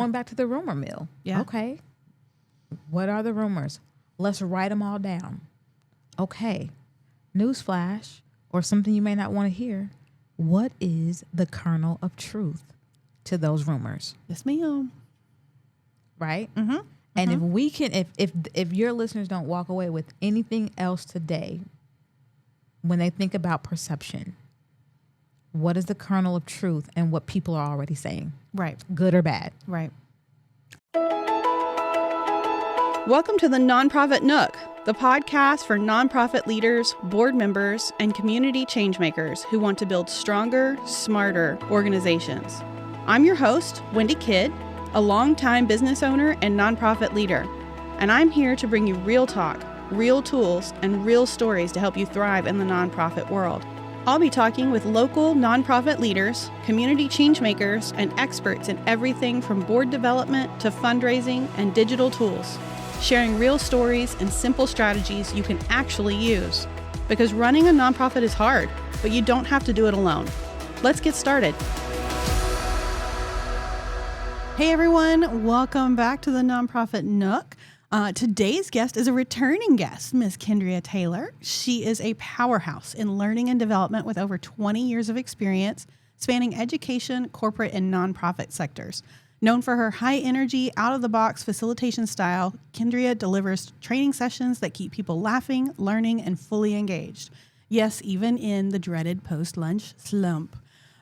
going back to the rumor mill. Yeah. Okay. What are the rumors? Let's write them all down. Okay. Newsflash, or something you may not want to hear. What is the kernel of truth to those rumors? Yes, ma'am. Right? Mm-hmm. And if we can, if your listeners don't walk away with anything else today, when they think about perception, what is the kernel of truth and what people are already saying? Right. Good or bad? Right. Welcome to the NonProfit Nook, the podcast for nonprofit leaders, board members, and community changemakers who want to build stronger, smarter organizations. I'm your host, Wendy Kidd, a longtime business owner and nonprofit leader, and I'm here to bring you real talk, real tools, and real stories to help you thrive in the nonprofit world. I'll be talking with local nonprofit leaders, community changemakers, and experts in everything from board development to fundraising and digital tools, sharing real stories and simple strategies you can actually use. Because running a nonprofit is hard, but you don't have to do it alone. Let's get started. Hey everyone, welcome back to the NonProfit Nook. Today's guest is a returning guest, Miss Kendria Taylor. She is a powerhouse in learning and development with over 20 years of experience spanning education, corporate, and nonprofit sectors. Known for her high-energy, out-of-the-box facilitation style, Kendria delivers training sessions that keep people laughing, learning, and fully engaged. Yes, even in the dreaded post-lunch slump.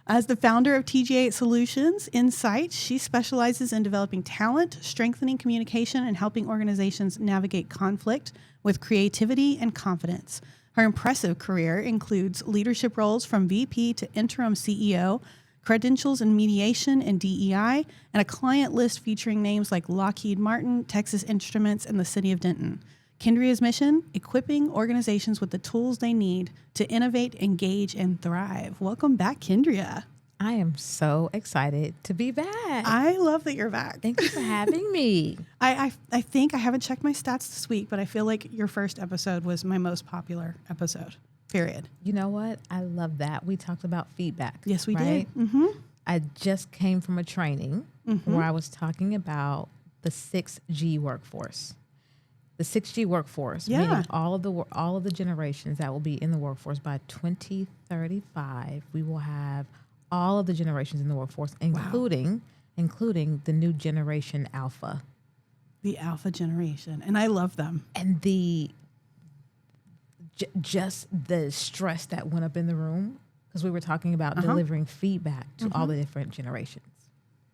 As the founder of TG8 Solutions Insight, she specializes in developing talent, strengthening communication, and helping organizations navigate conflict with creativity and confidence. Her impressive career includes leadership roles from VP to interim CEO, credentials in mediation and DEI, and a client list featuring names like Lockheed Martin, Texas Instruments, and the City of Denton. Kendria's mission, equipping organizations with the tools they need to innovate, engage, and thrive. Welcome back, Kendria. I am so excited to be back. I love that you're back. Thank you for having me. I think I haven't checked my stats this week, but I feel like your first episode was my most popular episode, period. You know what? I love that. We talked about feedback. Yes, we right? did. Mm-hmm. I just came from a training where I was talking about the 6G workforce. The 6G workforce, meaning all of the generations that will be in the workforce by 2035. We will have all of the generations in the workforce, including the new generation Alpha. The Alpha generation, and I love them. And just the stress that went up in the room because we were talking about delivering feedback to all the different generations.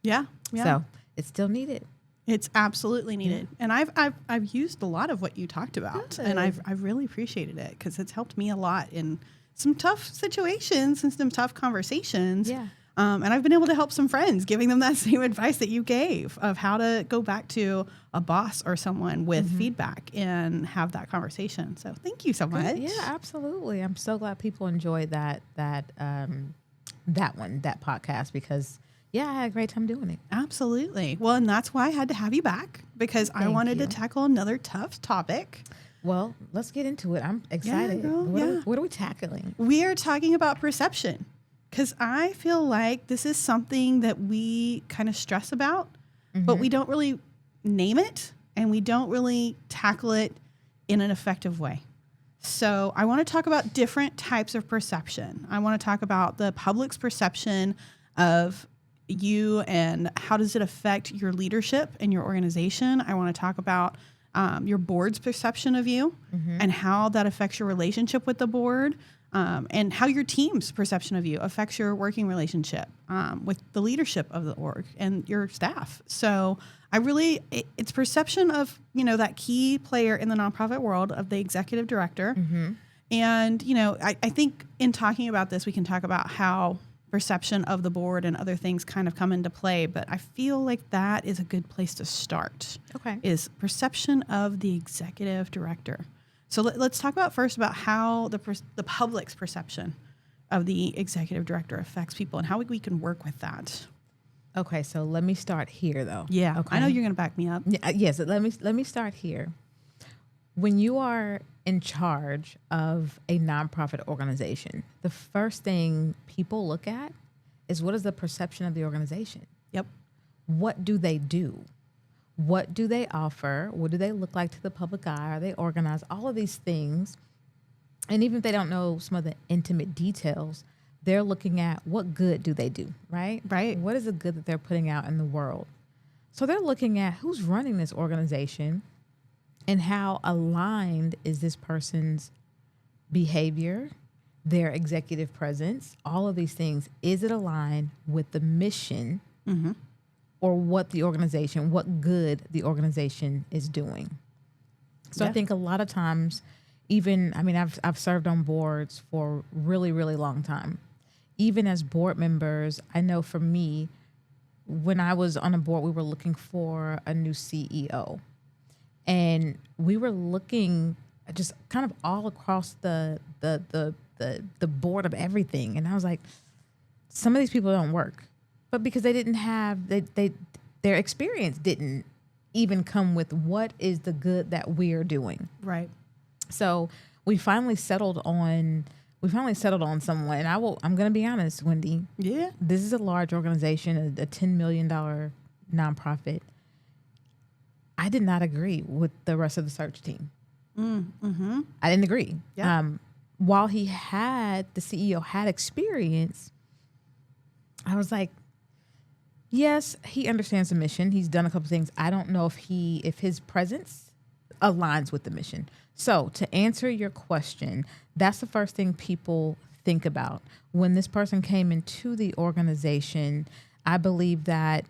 Yeah. So it's still needed. It's absolutely needed. And I've used a lot of what you talked about. Good. And I've really appreciated it because it's helped me a lot in some tough situations and some tough conversations. Yeah. And I've been able to help some friends, giving them that same advice that you gave of how to go back to a boss or someone with feedback and have that conversation. So thank you so much. Yeah, absolutely. I'm so glad people enjoyed that podcast because I had a great time doing it. Absolutely. Well, and that's why I had to have you back because I wanted to tackle another tough topic. Well, let's get into it. I'm excited. Girl, what are we tackling? We are talking about perception because I feel like this is something that we kind of stress about, but we don't really name it and we don't really tackle it in an effective way. So I want to talk about different types of perception. I want to talk about the public's perception of you and how does it affect your leadership and your organization. I want to talk about your board's perception of you and how that affects your relationship with the board and how your team's perception of you affects your working relationship with the leadership of the org and your staff. So it's perception of, that key player in the nonprofit world of the executive director. And, I think in talking about this, we can talk about how perception of the board and other things kind of come into play, but I feel like that is a good place to start. Okay. Is perception of the executive director. So let's talk about how the public's perception of the executive director affects people and how we can work with that. Okay, so let me start here though. Yeah, okay. I know you're going to back me up. Yes, let me start here. When you are in charge of a nonprofit organization, the first thing people look at is what is the perception of the organization? Yep. what do they do? What do they offer? What do they look like to the public eye? Are they organized? All of these things. And even if they don't know some of the intimate details, they're looking at what good do they do, right? Right. What is the good that they're putting out in the world? So they're looking at who's running this organization and how aligned is this person's behavior, their executive presence, all of these things. Is it aligned with the mission or what good the organization is doing? So I think a lot of times, I've served on boards for a really, really long time. Even as board members, I know for me, when I was on a board, we were looking for a new CEO. And we were looking just kind of all across the board of everything. And I was like, some of these people don't work. But because they didn't have, their experience didn't even come with what is the good that we're doing. Right. So we finally settled on someone. I'm going to be honest, Wendy. Yeah. This is a large organization, a $10 million nonprofit. I did not agree with the rest of the search team. I didn't agree. Yeah. While the CEO had experience, I was like, yes, he understands the mission. He's done a couple things. I don't know if his presence aligns with the mission. So to answer your question, that's the first thing people think about. When this person came into the organization, I believe that,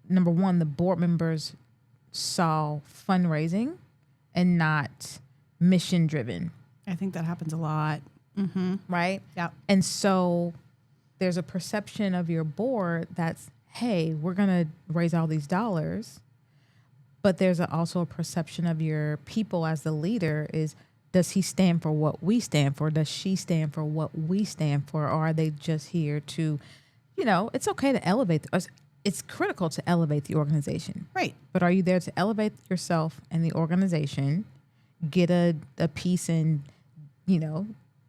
number one, the board members saw fundraising and not mission driven. I think that happens a lot. Right? Yeah. And so there's a perception of your board that's, hey, we're going to raise all these dollars. But there's also a perception of your people as the leader is, does he stand for what we stand for? Does she stand for what we stand for? Or are they just here to, it's okay to elevate us. It's critical to elevate the organization. Right. But are you there to elevate yourself and the organization, get a piece in,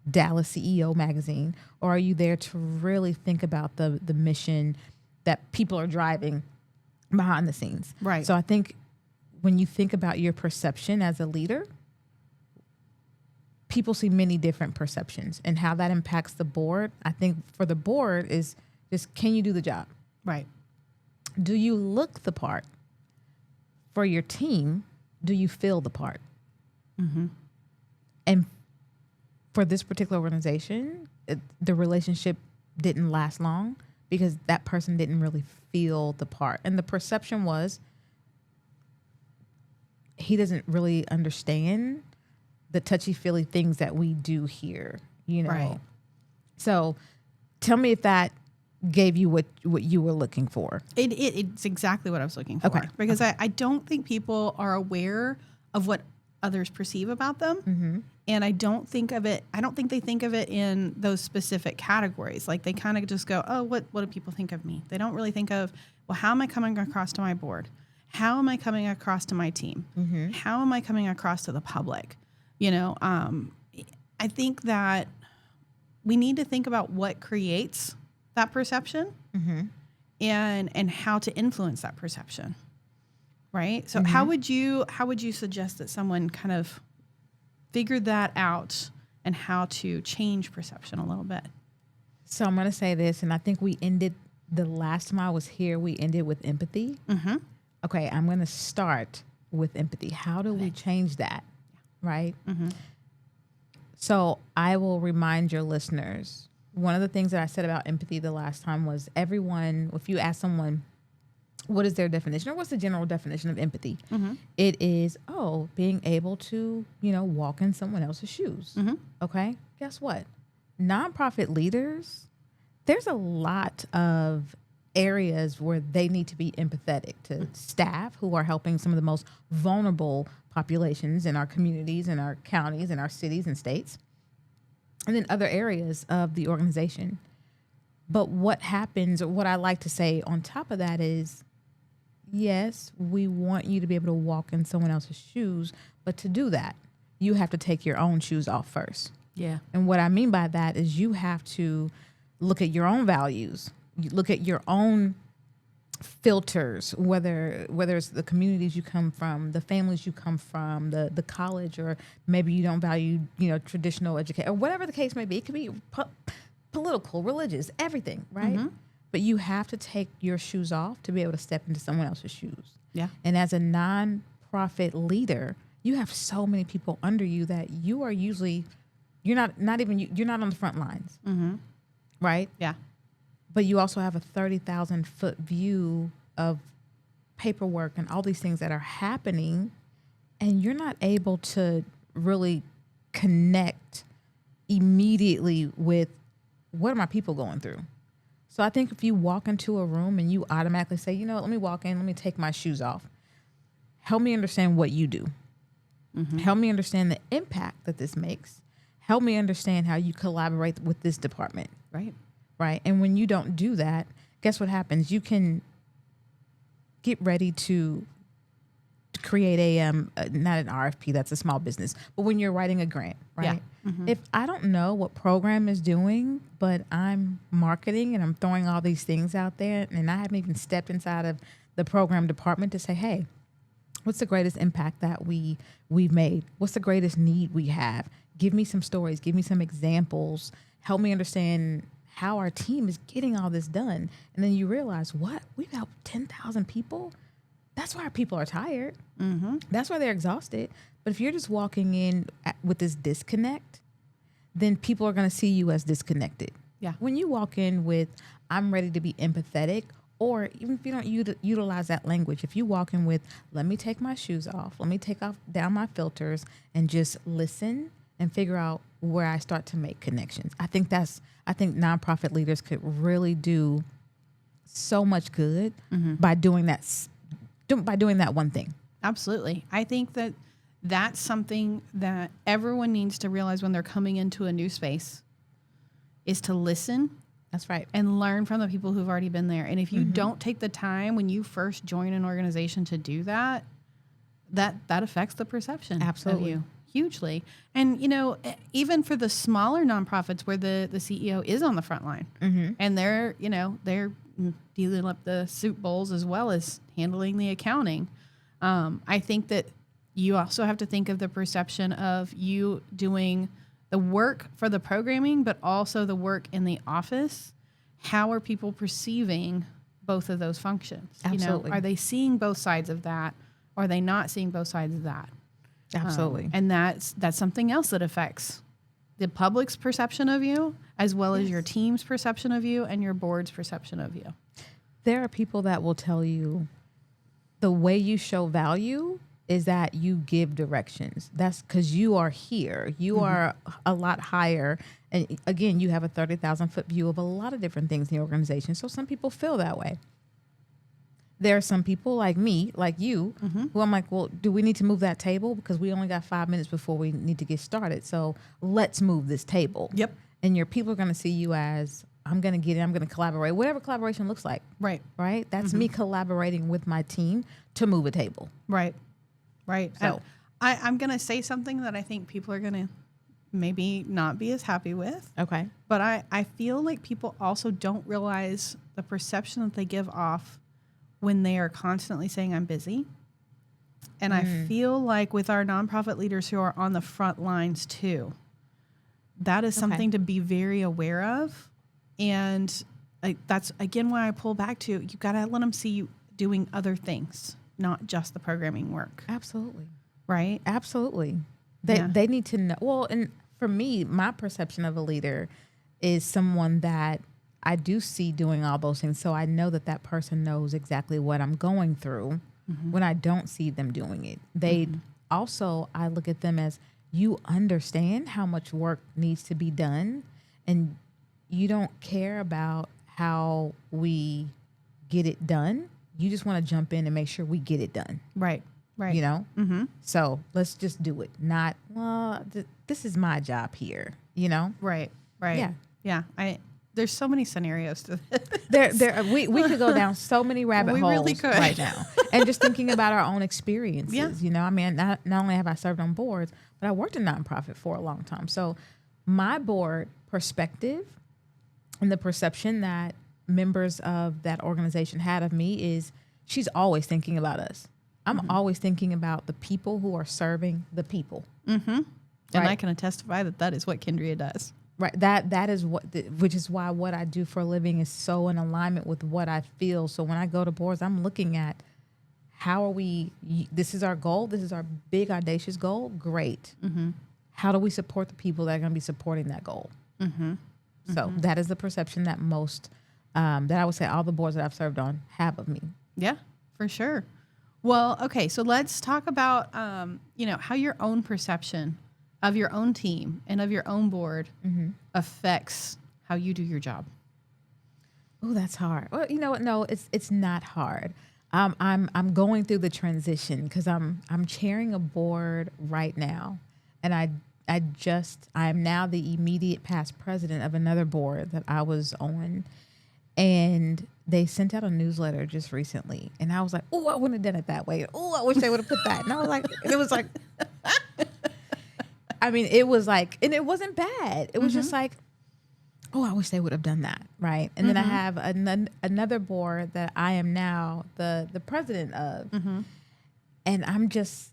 Dallas CEO magazine? Or are you there to really think about the mission that people are driving behind the scenes? Right. So I think when you think about your perception as a leader, people see many different perceptions, and how that impacts the board. I think for the board is just, can you do the job? Right. Do you look the part? For your team, do you feel the part? And for this particular organization, the relationship didn't last long because that person didn't really feel the part. And the perception was, he doesn't really understand the touchy-feely things that we do here, Right. So tell me if that gave you what you were looking for. It's exactly what I was looking for. Okay. Because I don't think people are aware of what others perceive about them. And I don't think they think of it in those specific categories. Like they kind of just go, oh, what do people think of me? They don't really think of, well, how am I coming across to my board? How am I coming across to my team? How am I coming across to the public? I think that we need to think about what creates that perception and how to influence that perception. Right? So how would you suggest that someone kind of figure that out and how to change perception a little bit? So I'm going to say this, and I think we ended the last time I was here, we ended with empathy. Okay, I'm going to start with empathy. How do we change that? Right? So I will remind your listeners, one of the things that I said about empathy the last time was everyone, if you ask someone, what is their definition or what's the general definition of empathy? It is, being able to, walk in someone else's shoes. Okay. Guess what? Nonprofit leaders, there's a lot of areas where they need to be empathetic to staff who are helping some of the most vulnerable populations in our communities, in our counties, in our cities and states, and then other areas of the organization. But what happens, or what I like to say on top of that is, yes, we want you to be able to walk in someone else's shoes, but to do that, you have to take your own shoes off first. Yeah. And what I mean by that is you have to look at your own values, you look at your own filters, whether it's the communities you come from, the families you come from, the college, or maybe you don't value, traditional education, or whatever the case may be. It could be political, religious, everything, right? Mm-hmm. But you have to take your shoes off to be able to step into someone else's shoes. Yeah. And as a nonprofit leader, you have so many people under you that you are usually, you're not on the front lines, mm-hmm. right? Yeah. But you also have a 30,000 foot view of paperwork and all these things that are happening, and you're not able to really connect immediately with what are my people going through. So I think if you walk into a room and you automatically say, let me walk in, let me take my shoes off. Help me understand what you do. Mm-hmm. Help me understand the impact that this makes. Help me understand how you collaborate with this department. Right. And when you don't do that, guess what happens? You can get ready to create not an RFP, that's a small business, but when you're writing a grant, right? Yeah. Mm-hmm. If I don't know what program is doing, but I'm marketing and I'm throwing all these things out there, and I haven't even stepped inside of the program department to say, hey, what's the greatest impact that we've made? What's the greatest need we have? Give me some stories. Give me some examples. Help me understand how our team is getting all this done. And then you realize, what? We've helped 10,000 people? That's why our people are tired. Mm-hmm. That's why they're exhausted. But if you're just walking in with this disconnect, then people are going to see you as disconnected. Yeah. When you walk in with, I'm ready to be empathetic, or even if you don't utilize that language, if you walk in with, let me take my shoes off, let me take down my filters and just listen and figure out where I start to make connections. I think nonprofit leaders could really do so much good mm-hmm. by doing that one thing. Absolutely. I think that that's something that everyone needs to realize when they're coming into a new space, is to listen. That's right. And learn from the people who've already been there. And if you mm-hmm. don't take the time when you first join an organization to do that affects the perception Absolutely. of you hugely. And, even for the smaller nonprofits where the CEO is on the front line mm-hmm. and they're dealing up the soup bowls as well as handling the accounting. I think that you also have to think of the perception of you doing the work for the programming, but also the work in the office. How are people perceiving both of those functions? Absolutely. Are they seeing both sides of that? Or are they not seeing both sides of that? Absolutely. And that's something else that affects the public's perception of you, as well as your team's perception of you and your board's perception of you. There are people that will tell you the way you show value is that you give directions. That's because you are here. You mm-hmm. are a lot higher. And again, you have a 30,000 foot view of a lot of different things in the organization. So some people feel that way. There are some people like me, like you, mm-hmm. who I'm like, well, do we need to move that table? Because we only got 5 minutes before we need to get started. So let's move this table. Yep. And your people are going to see you as, I'm going to get in, I'm going to collaborate, whatever collaboration looks like. Right. Right? That's mm-hmm. me collaborating with my team to move a table. Right. So I'm going to say something that I think people are going to maybe not be as happy with. Okay. But I feel like people also don't realize the perception that they give off when they are constantly saying, I'm busy. And I feel like with our nonprofit leaders who are on the front lines too, that is something to be very aware of. And that's, again, why I pull back to, you got to let them see you doing other things, not just the programming work. Absolutely. Right? Absolutely. They need to know. Well, and for me, my perception of a leader is someone that I do see doing all those things. So I know that person knows exactly what I'm going through mm-hmm. when I don't see them doing it. They mm-hmm. also, I look at them as, you understand how much work needs to be done, and you don't care about how we get it done. You just want to jump in and make sure we get it done. Right. Right. Mm-hmm. So let's just do it. Not, well, this is my job here, Right. Right. Yeah. There's so many scenarios to this. We could go down so many rabbit holes really could. right now. And just thinking about our own experiences, I mean, not only have I served on boards, but I worked in nonprofit for a long time. So my board perspective and the perception that members of that organization had of me is she's always thinking about us. I'm always thinking about the people who are serving the people. Mm-hmm. Right? And I can testify that is what Kendria does. Right. That is which is why what I do for a living is so in alignment with what I feel. So when I go to boards, I'm looking at how are we, this is our goal. This is our big audacious goal. Great. Mm-hmm. How do we support the people that are going to be supporting that goal? Mm-hmm. So that is the perception that most, that I would say all the boards that I've served on have of me. Yeah, for sure. Well, okay. So let's talk about, how your own perception of your own team and of your own board affects how you do your job. Oh, that's hard. Well, you know what? No, it's not hard. I'm going through the transition because I'm chairing a board right now, and I am now the immediate past president of another board that I was on, and they sent out a newsletter just recently, and I was like, oh, I wouldn't have done it that way. Oh, I wish they would have put that. And I was like, it was like, I mean, it was like, and it wasn't bad. It was just like, oh, I wish they would have done that, right? And then I have another board that I am now the president of, and I'm just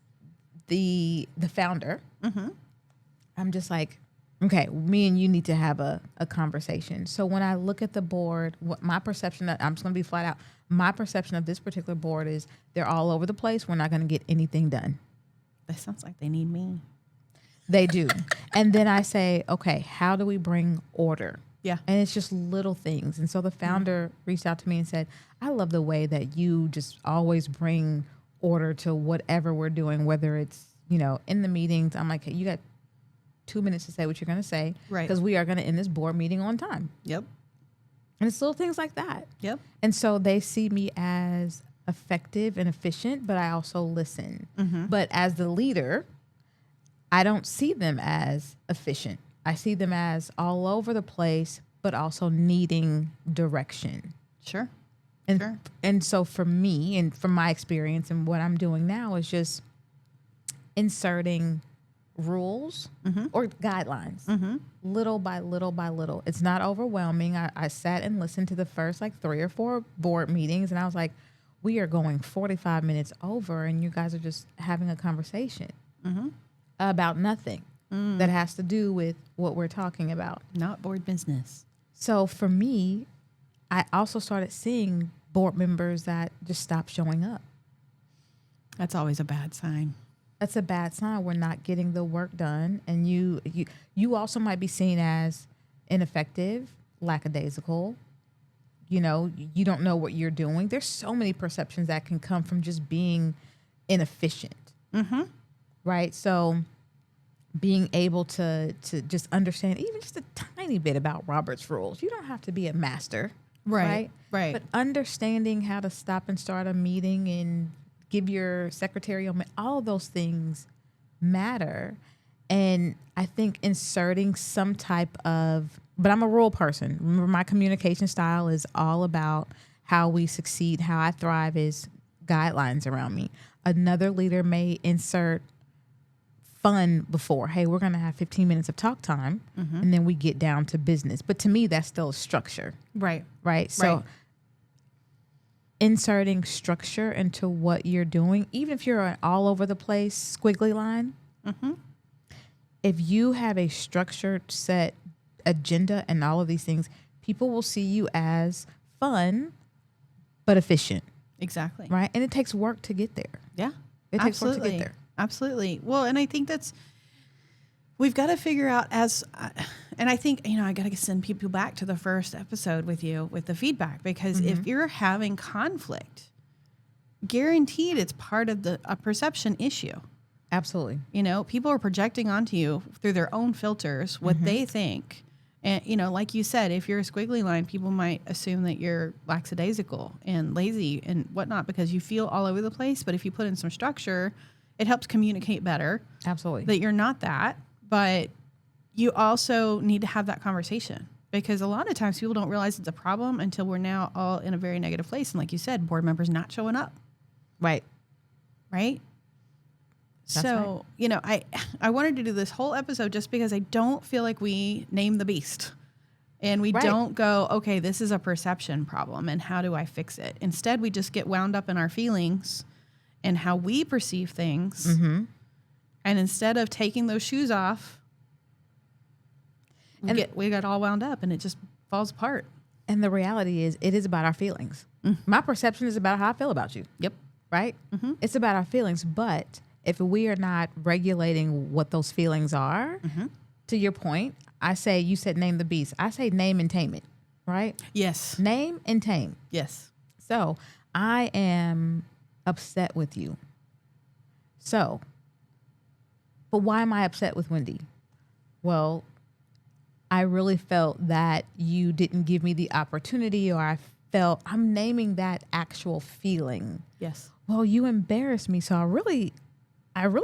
the founder. I'm just like, okay, me and you need to have a conversation. So when I look at the board, what my perception, I'm just going to be flat out, my perception of this particular board is they're all over the place. We're not going to get anything done. That sounds like they need me. They do. And then I say, okay, how do we bring order? Yeah. And it's just little things. And so the founder reached out to me and said, I love the way that you just always bring order to whatever we're doing, whether it's, in the meetings. I'm like, hey, you got 2 minutes to say what you're going to say. Right. Because we are going to end this board meeting on time. Yep. And it's little things like that. Yep. And so they see me as effective and efficient, but I also listen. But as the leader, I don't see them as efficient. I see them as all over the place, but also needing direction. Sure. And so for me, and from my experience and what I'm doing now, is just inserting rules or guidelines, little by little by little. It's not overwhelming. I sat and listened to the first 3 or 4 board meetings, and I was like, we are going 45 minutes over, and you guys are just having a conversation about nothing that has to do with what we're talking about. Not board business. So for me, I also started seeing board members that just stopped showing up. That's always a bad sign. That's a bad sign. We're not getting the work done. And you also might be seen as ineffective, lackadaisical. You don't know what you're doing. There's so many perceptions that can come from just being inefficient. Right? So being able to just understand even just a tiny bit about Robert's rules. You don't have to be a master. Right. But understanding how to stop and start a meeting and give your secretary, all of those things matter. And I think inserting some type of, but I'm a rule person. Remember, my communication style is all about how we succeed, how I thrive is guidelines around me. Another leader may insert fun before, hey, we're going to have 15 minutes of talk time, and then we get down to business. But to me, that's still a structure. Right. So inserting structure into what you're doing, even if you're an all over the place squiggly line, if you have a structured set agenda and all of these things, people will see you as fun but efficient. Exactly. Right? And it takes work to get there. Yeah. It takes work to get there. Absolutely. Well, and I think we've got to figure out and I think, I got to send people back to the first episode with you with the feedback, because if you're having conflict, guaranteed it's part of a perception issue. Absolutely. People are projecting onto you through their own filters what they think. And, like you said, if you're a squiggly line, people might assume that you're lackadaisical and lazy and whatnot because you feel all over the place. But if you put in some structure, it helps communicate better. Absolutely. That you're not that. But you also need to have that conversation, because a lot of times people don't realize it's a problem until we're now all in a very negative place. And like you said, board members not showing up. Right. That's so, right. I wanted to do this whole episode just because I don't feel like we name the beast And we Right. don't go, okay, this is a perception problem and how do I fix it? Instead, we just get wound up in our feelings and how we perceive things. Mm-hmm. And instead of taking those shoes off, we got all wound up and it just falls apart. And the reality is, it is about our feelings. My perception is about how I feel about you. Yep. Right? It's about our feelings. But if we are not regulating what those feelings are, to your point, you said name the beast. I say name and tame it. Right? Yes. Name and tame. Yes. So I am upset with you. So, but why am I upset with Wendy? Well, I really felt that you didn't give me the opportunity, or I'm naming that actual feeling. Yes. Well, you embarrassed me. So I really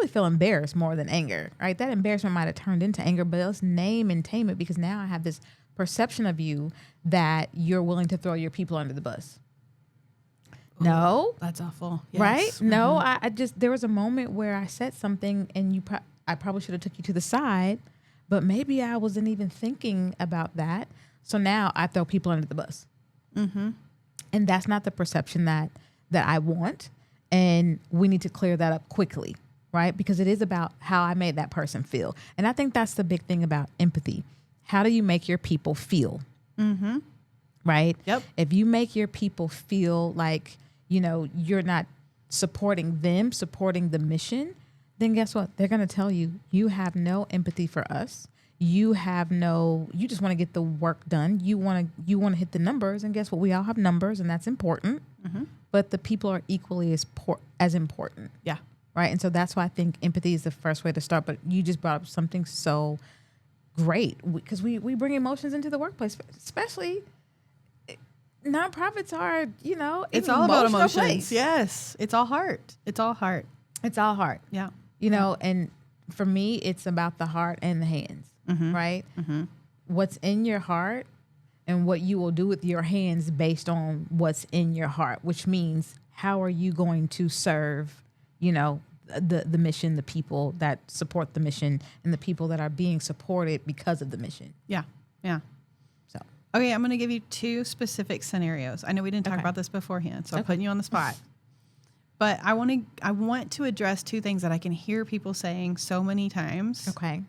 feel embarrassed more than anger, right? That embarrassment might have turned into anger, but let's name and tame it, because now I have this perception of you that you're willing to throw your people under the bus. Ooh, no. That's awful. Yes. Right? No, I just, there was a moment where I said something and I probably should have took you to the side, but maybe I wasn't even thinking about that. So now I throw people under the bus. And that's not the perception that I want. And we need to clear that up quickly, right? Because it is about how I made that person feel. And I think that's the big thing about empathy. How do you make your people feel? Right? Yep. If you make your people feel like, you're not supporting them, supporting the mission, then guess what? They're going to tell you, you have no empathy for us. You just want to get the work done. You want to hit the numbers. And guess what? We all have numbers, and that's important. But the people are equally as important. Yeah. Right. And so that's why I think empathy is the first way to start. But you just brought up something so great, because we bring emotions into the workplace, especially nonprofits are, it's all about emotions. Place. Yes. It's all heart. It's all heart. It's all heart. Yeah. And for me, it's about the heart and the hands, right? What's in your heart and what you will do with your hands based on what's in your heart, which means how are you going to serve, the mission, the people that support the mission, and the people that are being supported because of the mission. Yeah. Yeah. So, okay, I'm going to give you two specific scenarios. I know we didn't talk about this beforehand, so I'm putting you on the spot. But I want to address two things that I can hear people saying so many times. Okay.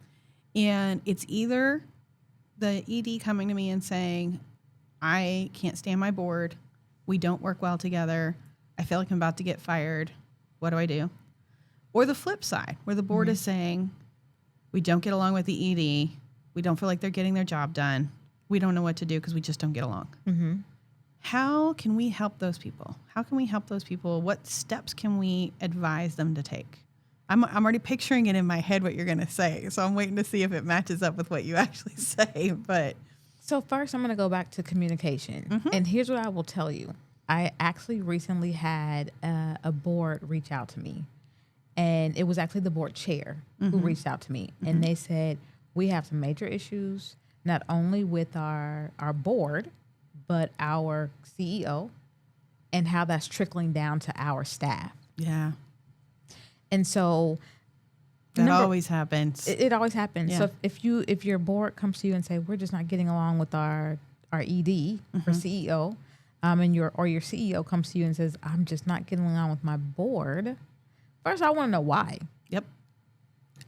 And it's either the ED coming to me and saying, I can't stand my board. We don't work well together. I feel like I'm about to get fired. What do I do? Or the flip side, where the board is saying, we don't get along with the ED. We don't feel like they're getting their job done. We don't know what to do because we just don't get along. How can we help those people? What steps can we advise them to take? I'm already picturing it in my head what you're going to say, so I'm waiting to see if it matches up with what you actually say. But so first, I'm going to go back to communication, and here's what I will tell you. I actually recently had a board reach out to me, and it was actually the board chair who reached out to me, and they said, we have some major issues, not only with our board, but our CEO, and how that's trickling down to our staff. Yeah. And so that always happens. It always happens. Yeah. So if your board comes to you and say, we're just not getting along with our ED or CEO, and your CEO comes to you and says, I'm just not getting along with my board. First, I want to know why. Yep.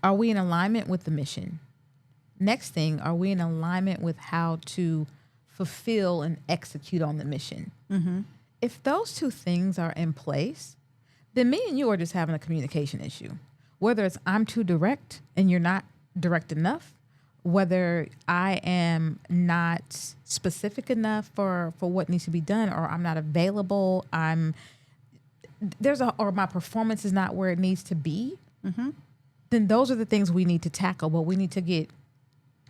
Are we in alignment with the mission? Next thing, are we in alignment with how to fulfill and execute on the mission? If those two things are in place, then me and you are just having a communication issue. Whether it's I'm too direct and you're not direct enough, whether I am not specific enough for what needs to be done, or I'm not available, or my performance is not where it needs to be, then those are the things we need to tackle. But we need to get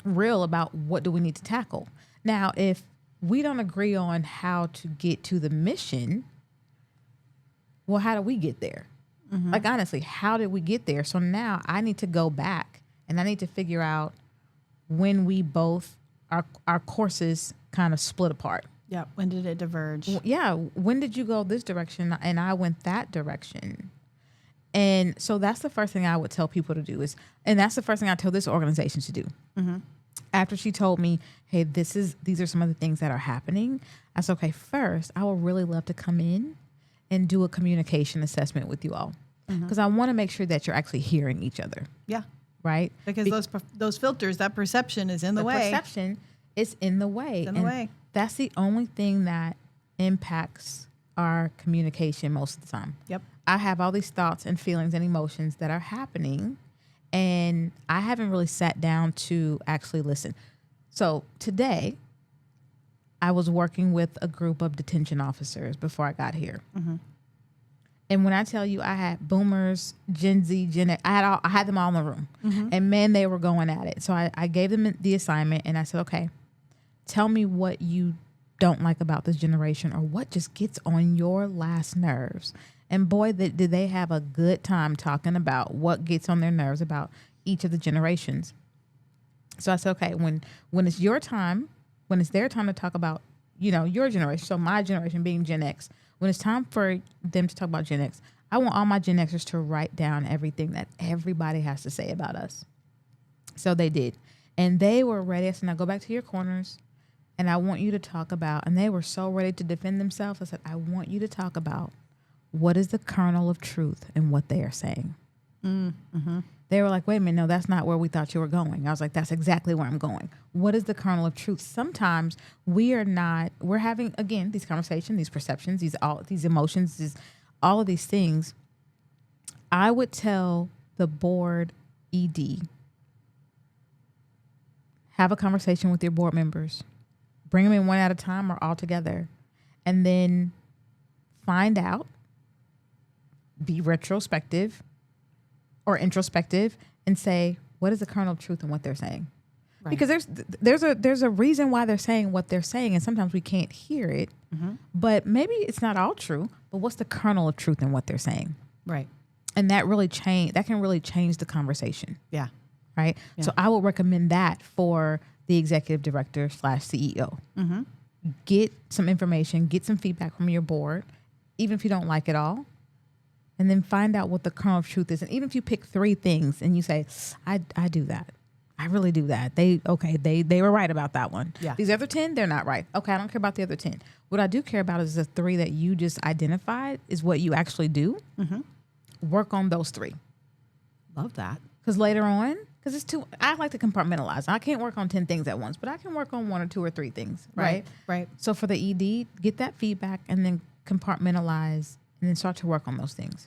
real about what do we need to tackle. Now, if we don't agree on how to get to the mission, well, how do we get there? Like, honestly, how did we get there? So now I need to go back and I need to figure out when we both, our courses kind of split apart. Yeah. When did it diverge? Yeah. When did you go this direction and I went that direction? And so that's the first thing I would tell people to do and that's the first thing I tell this organization to do. After she told me, hey, these are some of the things that are happening, I said, okay, first, I would really love to come in and do a communication assessment with you all. Because I want to make sure that you're actually hearing each other. Yeah. Right? Because those filters, that perception is in the way. Perception is in the way. It's in the way. That's the only thing that impacts our communication most of the time. Yep. I have all these thoughts and feelings and emotions that are happening, and I haven't really sat down to actually listen. So today, I was working with a group of detention officers before I got here. And when I tell you I had boomers, Gen Z, Gen X, I had them all in the room. And man, they were going at it. So I gave them the assignment and I said, okay, tell me what you don't like about this generation or what just gets on your last nerves. And boy, did they have a good time talking about what gets on their nerves about each of the generations. So I said, okay, when it's your time, when it's their time to talk about, your generation, so my generation being Gen X, when it's time for them to talk about Gen X, I want all my Gen Xers to write down everything that everybody has to say about us. So they did. And they were ready. I said, now go back to your corners and I want you to talk about, and they were so ready to defend themselves. I said, I want you to talk about what is the kernel of truth in what they are saying. They were like, wait a minute, no, that's not where we thought you were going. I was like, that's exactly where I'm going. What is the kernel of truth? Sometimes we're having, again, these conversations, these perceptions, these emotions, all of these things. I would tell the board ED, have a conversation with your board members, bring them in one at a time or all together, and then find out, be retrospective or introspective and say, what is the kernel of truth in what they're saying? Right. Because there's a reason why they're saying what they're saying, and sometimes we can't hear it, but maybe it's not all true, but what's the kernel of truth in what they're saying? Right. And that can really change the conversation. Yeah. Right. Yeah. So I would recommend that for the executive director / CEO. Get some information, get some feedback from your board, even if you don't like it all. And then find out what the kernel of truth is. And even if you pick 3 things and you say, I do that. I really do that. They were right about that one. Yeah. These other 10, they're not right. Okay, I don't care about the other 10. What I do care about is the 3 that you just identified is what you actually do. Work on those 3. Love that. Because later on, I like to compartmentalize. I can't work on 10 things at once, but I can work on 1 or 2 or 3 things. Right. So for the ED, get that feedback and then compartmentalize and then start to work on those things.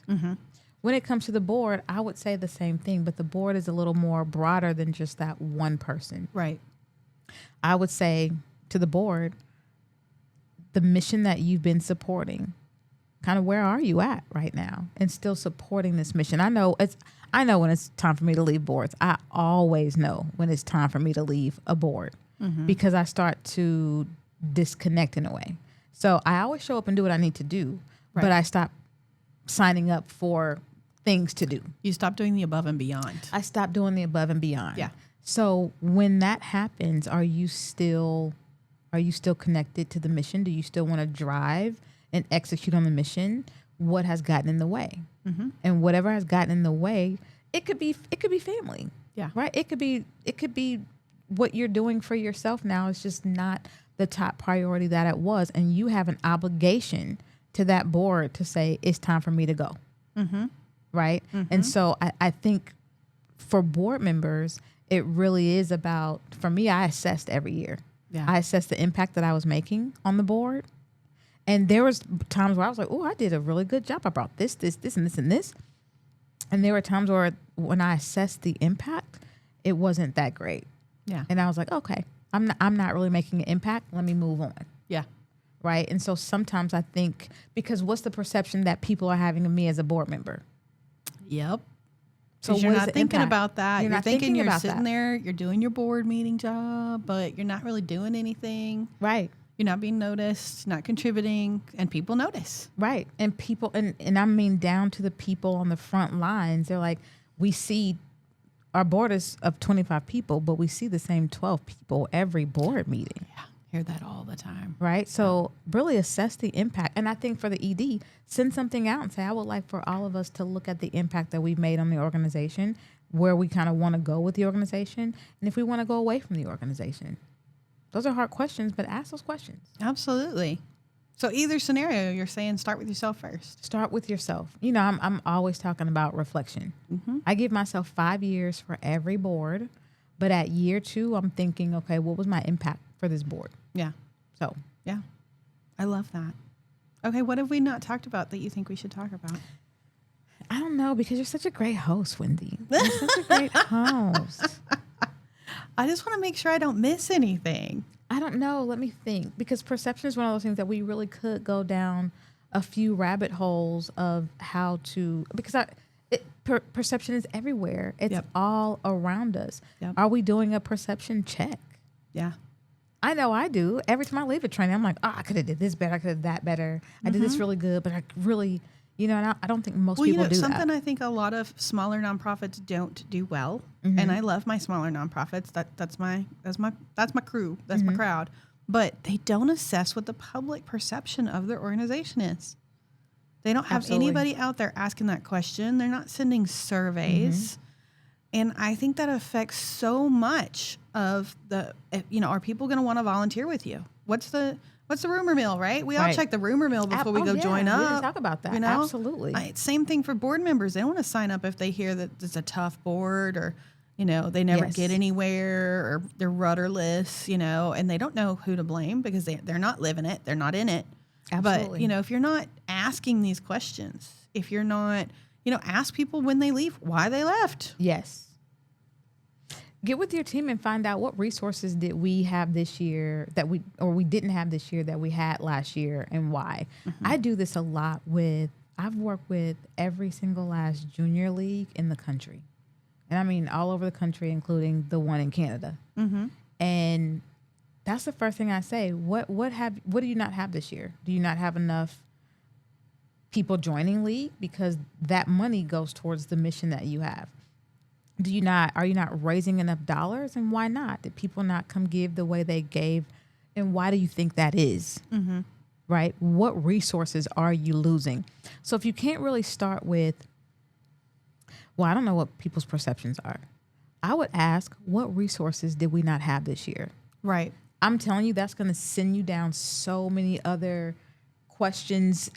When it comes to the board, I would say the same thing, but the board is a little more broader than just that one person. Right. I would say to the board, the mission that you've been supporting, kind of where are you at right now and still supporting this mission? I know when it's time for me to leave boards. I always know when it's time for me to leave a board because I start to disconnect in a way. So I always show up and do what I need to do. Right. But I stopped signing up for things to do. You stopped doing the above and beyond. I stopped doing the above and beyond. Yeah. So when that happens, are you still connected to the mission? Do you still want to drive and execute on the mission? What has gotten in the way? And whatever has gotten in the way, it could be family. Yeah. Right. It could be what you're doing for yourself now is just not the top priority that it was, and you have an obligation to that board to say, it's time for me to go. Right. And so I think for board members, it really is about, for me, I assessed every year. Yeah. I assessed the impact that I was making on the board. And there was times where I was like, oh, I did a really good job. I brought this, and this, and this. And there were times where when I assessed the impact, it wasn't that great. Yeah. And I was like, okay, I'm not really making an impact. Let me move on. Yeah. Right. And so sometimes I think, because what's the perception that people are having of me as a board member? Yep. So you're not thinking about that. You're thinking you're sitting there, you're doing your board meeting job, but you're not really doing anything. Right. You're not being noticed, not contributing, and people notice. Right. And people, and I mean down to the people on the front lines, they're like, we see our board is of 25 people, but we see the same 12 people every board meeting. Yeah. Hear that all the time. Right. So really assess the impact. And I think for the ED, send something out and say, I would like for all of us to look at the impact that we've made on the organization. where we kind of want to go with the organization, and if we want to go away from the organization. Those are hard questions, but ask those questions. Absolutely. So either scenario, you're saying start with yourself first. Start with yourself. You know, I'm always talking about reflection. Mm-hmm. I give myself 5 years for every board, but at year 2, I'm thinking, okay, what was my impact for this board? Yeah. So. Yeah. I love that. Okay, what have we not talked about that you think we should talk about? I don't know, because you're such a great host, Wendy. You're such a great host. I just want to make sure I don't miss anything. I don't know. Let me think. Because perception is one of those things that we really could go down a few rabbit holes of how to, because perception is everywhere. It's all around us. Yep. Are we doing a perception check? Yeah. I know I do. Every time I leave a training, I'm like, I could have did this better. I could have that better. I did this really good, but I really, and I don't think most people do something that. I think a lot of smaller nonprofits don't do well, and I love my smaller nonprofits. That's my crew. That's my crowd. But they don't assess what the public perception of their organization is. They don't have anybody out there asking that question. They're not sending surveys. And I think that affects so much of are people going to want to volunteer with you? What's the rumor mill, right? We all check the rumor mill before we go join up. We didn't talk about that. Absolutely. Same thing for board members. They don't want to sign up if they hear that it's a tough board or, they never get anywhere or they're rudderless, and they don't know who to blame because they're not living it. They're not in it. Absolutely. But, if you're not asking these questions, if you're not, ask people when they leave, why they left. Yes. Get with your team and find out what resources did we have this year we didn't have this year that we had last year and why. I do this a lot I've worked with every single last junior league in the country. And I mean all over the country, including the one in Canada. And that's the first thing I say. What do you not have this year? Do you not have enough people joining league? Because that money goes towards the mission that you have. Are you not raising enough dollars? And why not? Did people not come give the way they gave? And why do you think that is? Right? What resources are you losing? So if you can't really start with, I don't know what people's perceptions are. I would ask, what resources did we not have this year? Right. I'm telling you, that's going to send you down so many other questions.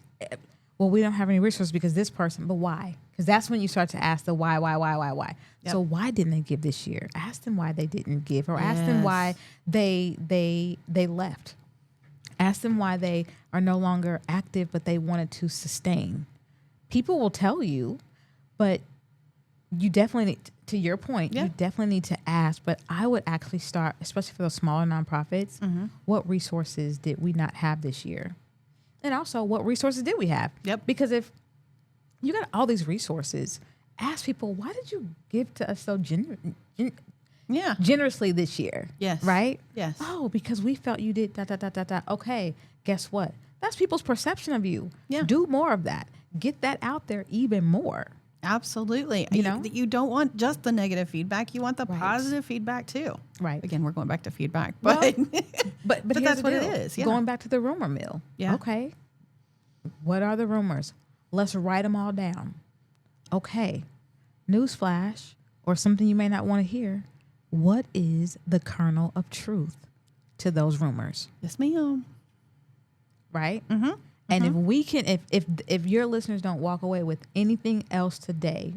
Well, we don't have any resources because this person, but why? Because that's when you start to ask the why. Yep. So why didn't they give this year? Ask them why they didn't give, or ask them why they left. Ask them why they are no longer active, but they wanted to sustain. People will tell you, but you definitely need, to your point, you definitely need to ask. But I would actually start, especially for those smaller nonprofits, what resources did we not have this year? And also, what resources did we have? Yep. Because if you got all these resources, ask people, why did you give to us so generously this year? Yes. Right? Yes. Oh, because we felt you did . Okay, guess what? That's people's perception of you. Yeah. Do more of that. Get that out there even more. Absolutely. You don't want just the negative feedback. You want the positive feedback too. Right. Again, we're going back to feedback, but but that's what it is. Yeah. Going back to the rumor mill. Yeah. Okay. What are the rumors? Let's write them all down. Okay. Newsflash, or something you may not want to hear. What is the kernel of truth to those rumors? Yes, ma'am. Right? And if we can, if your listeners don't walk away with anything else today,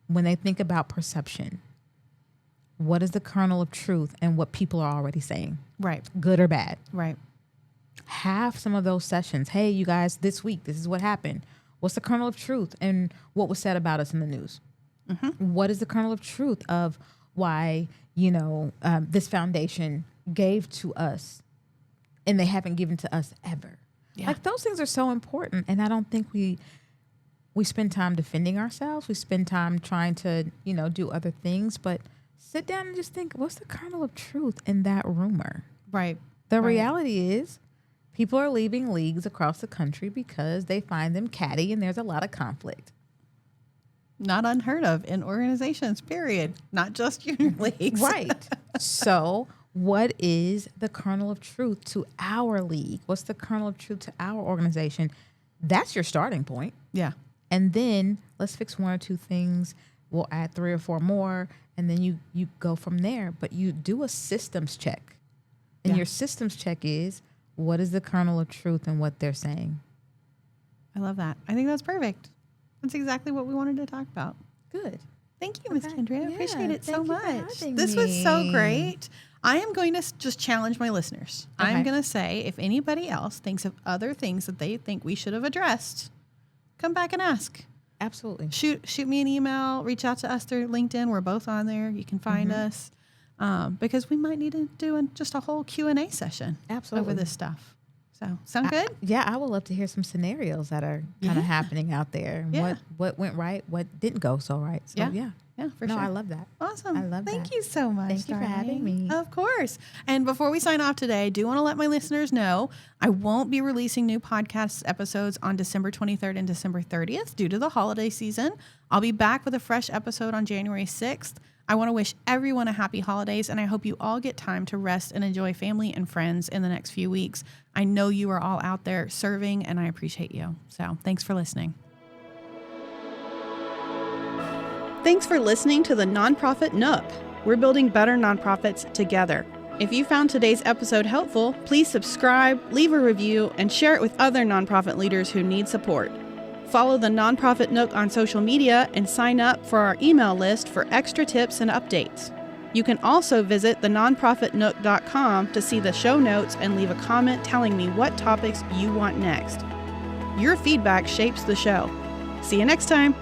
when they think about perception, what is the kernel of truth and what people are already saying? Right. Good or bad? Right. Have some of those sessions. Hey, you guys, this week, this is what happened. What's the kernel of truth and what was said about us in the news? What is the kernel of truth of why, this foundation gave to us and they haven't given to us ever? Yeah. Like, those things are so important. And I don't think we spend time defending ourselves. We spend time trying to, do other things. But sit down and just think, what's the kernel of truth in that rumor? Right. The reality is people are leaving leagues across the country because they find them catty and there's a lot of conflict. Not unheard of in organizations, period. Not just junior leagues. Right. So what is the kernel of truth to our league? What's the kernel of truth to our organization? That's your starting point. Yeah. And then let's fix one or two things we'll add 3 or 4 more, and then you go from there. But you do a systems check. And your systems check is, what is the kernel of truth in what they're saying? I love that. I think that's perfect. That's exactly what we wanted to talk about. Good. Thank you, Ms. Kendria. I appreciate it so much. This This was so great. I am going to just challenge my listeners. Okay. I'm going to say, if anybody else thinks of other things that they think we should have addressed, come back and ask. Absolutely. Shoot me an email. Reach out to us through LinkedIn. We're both on there. You can find us because we might need to do just a whole Q&A session over this stuff. So, sound good? Yeah, I would love to hear some scenarios that are kind of happening out there. Yeah. What went right, what didn't go so right. So, Yeah, for sure. I love that. Awesome. I love Thank that. you so much. Thank you for having me. Of course. And before we sign off today, I do want to let my listeners know I won't be releasing new podcast episodes on December 23rd and December 30th due to the holiday season. I'll be back with a fresh episode on January 6th. I want to wish everyone a happy holidays, and I hope you all get time to rest and enjoy family and friends in the next few weeks. I know you are all out there serving, and I appreciate you. So thanks for listening. Thanks for listening to the NonProfit Nook. We're building better nonprofits together. If you found today's episode helpful, please subscribe, leave a review, and share it with other nonprofit leaders who need support. Follow the NonProfit Nook on social media and sign up for our email list for extra tips and updates. You can also visit thenonprofitnook.com to see the show notes and leave a comment telling me what topics you want next. Your feedback shapes the show. See you next time.